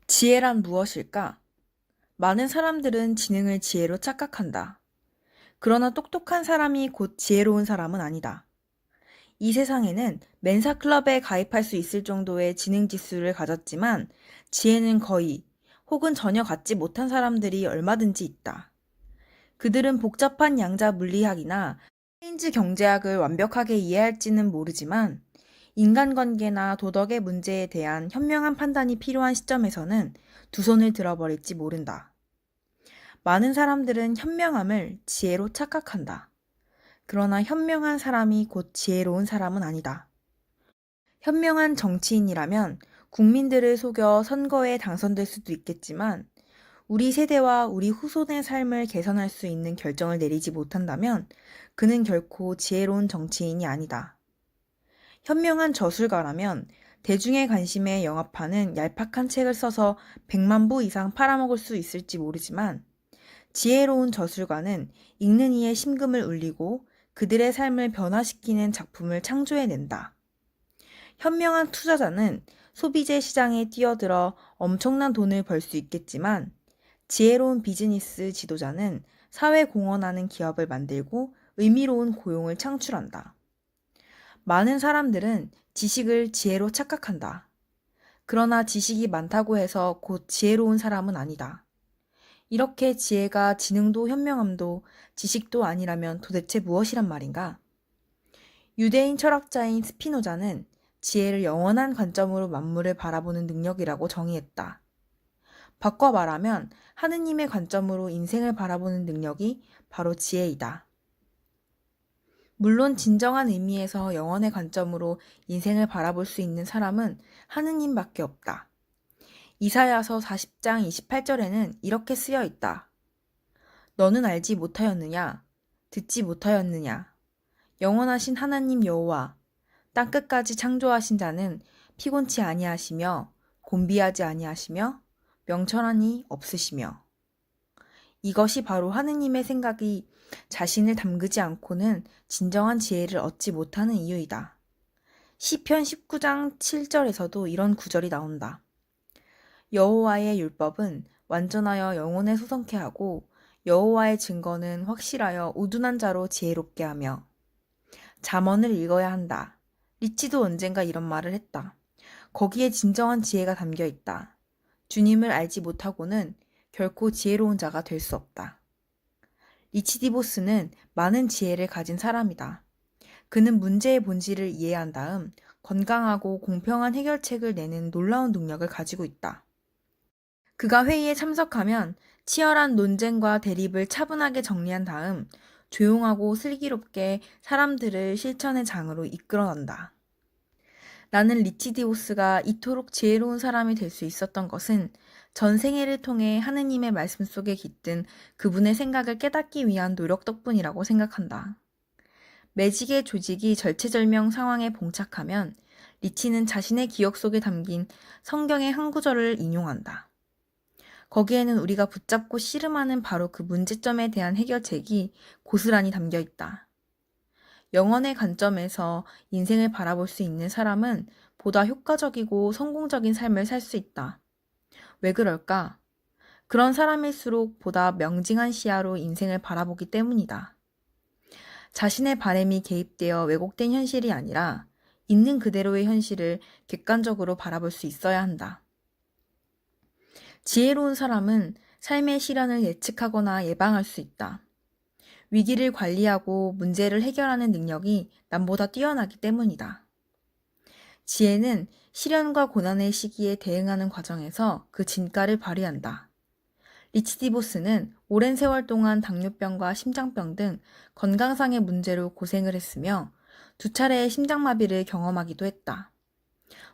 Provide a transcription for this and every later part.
지혜란 무엇일까? 많은 사람들은 지능을 지혜로 착각한다. 그러나 똑똑한 사람이 곧 지혜로운 사람은 아니다. 이 세상에는 멘사 클럽에 가입할 수 있을 정도의 지능 지수를 가졌지만 지혜는 거의 혹은 전혀 갖지 못한 사람들이 얼마든지 있다. 그들은 복잡한 양자 물리학이나 케인즈 경제학을 완벽하게 이해할지는 모르지만 인간관계나 도덕의 문제에 대한 현명한 판단이 필요한 시점에서는 두 손을 들어버릴지 모른다. 많은 사람들은 현명함을 지혜로 착각한다. 그러나 현명한 사람이 곧 지혜로운 사람은 아니다. 현명한 정치인이라면 국민들을 속여 선거에 당선될 수도 있겠지만 우리 세대와 우리 후손의 삶을 개선할 수 있는 결정을 내리지 못한다면 그는 결코 지혜로운 정치인이 아니다. 현명한 저술가라면 대중의 관심에 영합하는 얄팍한 책을 써서 100만 부 이상 팔아먹을 수 있을지 모르지만 지혜로운 저술가는 읽는 이의 심금을 울리고 그들의 삶을 변화시키는 작품을 창조해낸다. 현명한 투자자는 소비재 시장에 뛰어들어 엄청난 돈을 벌 수 있겠지만 지혜로운 비즈니스 지도자는 사회 공헌하는 기업을 만들고 의미로운 고용을 창출한다. 많은 사람들은 지식을 지혜로 착각한다. 그러나 지식이 많다고 해서 곧 지혜로운 사람은 아니다. 이렇게 지혜가 지능도 현명함도 지식도 아니라면 도대체 무엇이란 말인가? 유대인 철학자인 스피노자는 지혜를 영원한 관점으로 만물을 바라보는 능력이라고 정의했다. 바꿔 말하면 하느님의 관점으로 인생을 바라보는 능력이 바로 지혜이다. 물론 진정한 의미에서 영원의 관점으로 인생을 바라볼 수 있는 사람은 하느님밖에 없다. 이사야서 40장 28절에는 이렇게 쓰여 있다. 너는 알지 못하였느냐? 듣지 못하였느냐? 영원하신 하나님 여호와, 땅끝까지 창조하신 자는 피곤치 아니하시며 곤비하지 아니하시며 명철하니 없으시며. 이것이 바로 하느님의 생각이 자신을 담그지 않고는 진정한 지혜를 얻지 못하는 이유이다. 시편 19장 7절에서도 이런 구절이 나온다. 여호와의 율법은 완전하여 영혼에 소성케 하고 여호와의 증거는 확실하여 우둔한 자로 지혜롭게 하며. 잠언을 읽어야 한다. 리치도 언젠가 이런 말을 했다. 거기에 진정한 지혜가 담겨 있다. 주님을 알지 못하고는 결코 지혜로운 자가 될 수 없다. 리치 디보스는 많은 지혜를 가진 사람이다. 그는 문제의 본질을 이해한 다음 건강하고 공평한 해결책을 내는 놀라운 능력을 가지고 있다. 그가 회의에 참석하면 치열한 논쟁과 대립을 차분하게 정리한 다음 조용하고 슬기롭게 사람들을 실천의 장으로 이끌어간다. 나는 리치디오스가 이토록 지혜로운 사람이 될 수 있었던 것은 전 생애를 통해 하느님의 말씀 속에 깃든 그분의 생각을 깨닫기 위한 노력 덕분이라고 생각한다. 매직의 조직이 절체절명 상황에 봉착하면 리치는 자신의 기억 속에 담긴 성경의 한 구절을 인용한다. 거기에는 우리가 붙잡고 씨름하는 바로 그 문제점에 대한 해결책이 고스란히 담겨 있다. 영혼의 관점에서 인생을 바라볼 수 있는 사람은 보다 효과적이고 성공적인 삶을 살 수 있다. 왜 그럴까? 그런 사람일수록 보다 명징한 시야로 인생을 바라보기 때문이다. 자신의 바램이 개입되어 왜곡된 현실이 아니라 있는 그대로의 현실을 객관적으로 바라볼 수 있어야 한다. 지혜로운 사람은 삶의 시련을 예측하거나 예방할 수 있다. 위기를 관리하고 문제를 해결하는 능력이 남보다 뛰어나기 때문이다. 지혜는 시련과 고난의 시기에 대응하는 과정에서 그 진가를 발휘한다. 리치디보스는 오랜 세월 동안 당뇨병과 심장병 등 건강상의 문제로 고생을 했으며 2차례의 심장마비를 경험하기도 했다.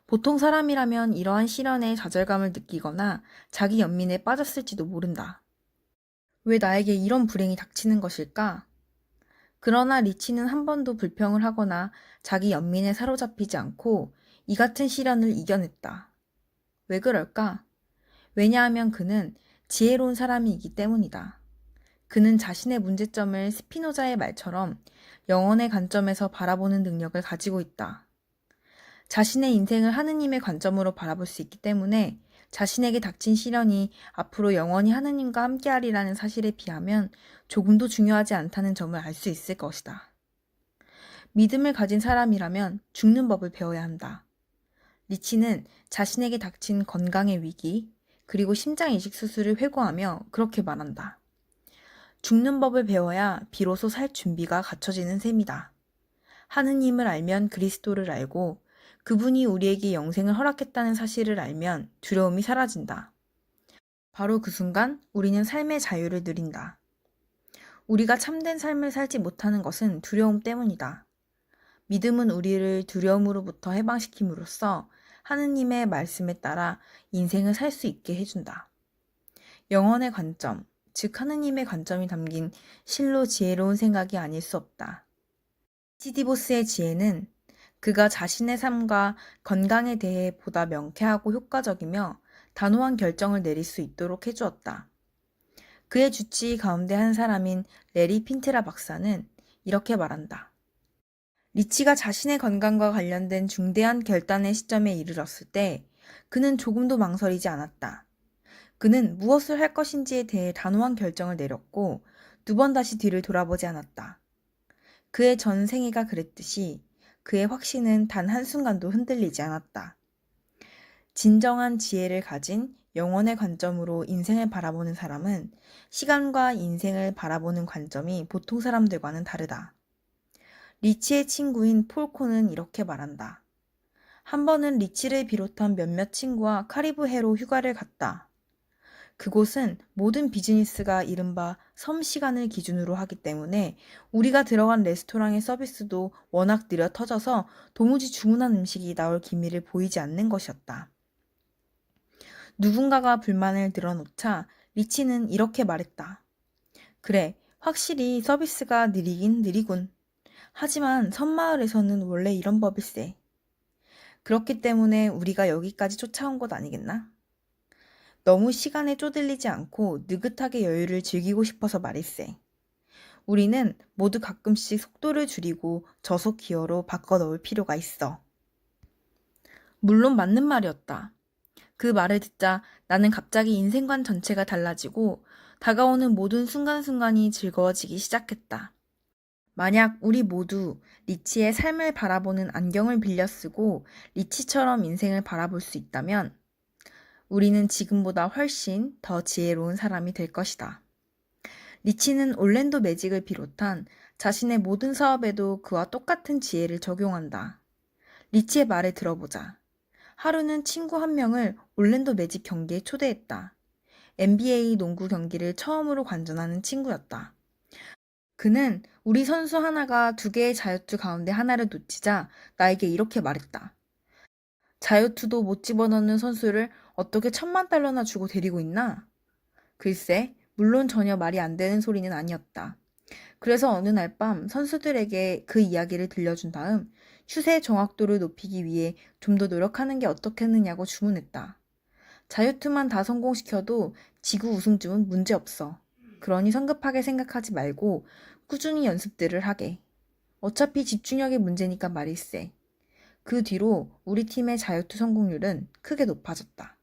보통 사람이라면 이러한 시련에 좌절감을 느끼거나 자기 연민에 빠졌을지도 모른다. 왜 나에게 이런 불행이 닥치는 것일까? 그러나 리치는 한 번도 불평을 하거나 자기 연민에 사로잡히지 않고 이 같은 시련을 이겨냈다. 왜 그럴까? 왜냐하면 그는 지혜로운 사람이기 때문이다. 그는 자신의 문제점을 스피노자의 말처럼 영혼의 관점에서 바라보는 능력을 가지고 있다. 자신의 인생을 하느님의 관점으로 바라볼 수 있기 때문에 자신에게 닥친 시련이 앞으로 영원히 하느님과 함께하리라는 사실에 비하면 조금도 중요하지 않다는 점을 알 수 있을 것이다. 믿음을 가진 사람이라면 죽는 법을 배워야 한다. 리치는 자신에게 닥친 건강의 위기, 그리고 심장 이식 수술을 회고하며 그렇게 말한다. 죽는 법을 배워야 비로소 살 준비가 갖춰지는 셈이다. 하느님을 알면 그리스도를 알고 그분이 우리에게 영생을 허락했다는 사실을 알면 두려움이 사라진다. 바로 그 순간 우리는 삶의 자유를 누린다. 우리가 참된 삶을 살지 못하는 것은 두려움 때문이다. 믿음은 우리를 두려움으로부터 해방시킴으로써 하느님의 말씀에 따라 인생을 살 수 있게 해준다. 영혼의 관점, 즉 하느님의 관점이 담긴 실로 지혜로운 생각이 아닐 수 없다. 시디보스의 지혜는 그가 자신의 삶과 건강에 대해 보다 명쾌하고 효과적이며 단호한 결정을 내릴 수 있도록 해주었다. 그의 주치 가운데 한 사람인 레리 핀트라 박사는 이렇게 말한다. 리치가 자신의 건강과 관련된 중대한 결단의 시점에 이르렀을 때 그는 조금도 망설이지 않았다. 그는 무엇을 할 것인지에 대해 단호한 결정을 내렸고 2번 다시 뒤를 돌아보지 않았다. 그의 전 생애가 그랬듯이 그의 확신은 단 한순간도 흔들리지 않았다. 진정한 지혜를 가진 영혼의 관점으로 인생을 바라보는 사람은 시간과 인생을 바라보는 관점이 보통 사람들과는 다르다. 리치의 친구인 폴코는 이렇게 말한다. 한 번은 리치를 비롯한 몇몇 친구와 카리브해로 휴가를 갔다. 그곳은 모든 비즈니스가 이른바 섬 시간을 기준으로 하기 때문에 우리가 들어간 레스토랑의 서비스도 워낙 느려 터져서 도무지 주문한 음식이 나올 기미를 보이지 않는 것이었다. 누군가가 불만을 늘어놓자 리치는 이렇게 말했다. 그래, 확실히 서비스가 느리긴 느리군. 하지만 섬마을에서는 원래 이런 법일세. 그렇기 때문에 우리가 여기까지 쫓아온 것 아니겠나? 너무 시간에 쪼들리지 않고 느긋하게 여유를 즐기고 싶어서 말일세. 우리는 모두 가끔씩 속도를 줄이고 저속 기어로 바꿔 넣을 필요가 있어. 물론 맞는 말이었다. 그 말을 듣자 나는 갑자기 인생관 전체가 달라지고 다가오는 모든 순간순간이 즐거워지기 시작했다. 만약 우리 모두 리치의 삶을 바라보는 안경을 빌려 쓰고 리치처럼 인생을 바라볼 수 있다면 우리는 지금보다 훨씬 더 지혜로운 사람이 될 것이다. 리치는 올랜도 매직을 비롯한 자신의 모든 사업에도 그와 똑같은 지혜를 적용한다. 리치의 말을 들어보자. 하루는 친구 한 명을 올랜도 매직 경기에 초대했다. NBA 농구 경기를 처음으로 관전하는 친구였다. 그는 우리 선수 하나가 2개의 자유투 가운데 하나를 놓치자 나에게 이렇게 말했다. 자유투도 못 집어넣는 선수를 어떻게 $10,000,000나 주고 데리고 있나? 글쎄, 물론 전혀 말이 안 되는 소리는 아니었다. 그래서 어느 날 밤 선수들에게 그 이야기를 들려준 다음 슛의 정확도를 높이기 위해 좀 더 노력하는 게 어떻겠느냐고 주문했다. 자유투만 다 성공시켜도 지구 우승쯤은 문제없어. 그러니 성급하게 생각하지 말고 꾸준히 연습들을 하게. 어차피 집중력의 문제니까 말일세. 그 뒤로 우리 팀의 자유투 성공률은 크게 높아졌다.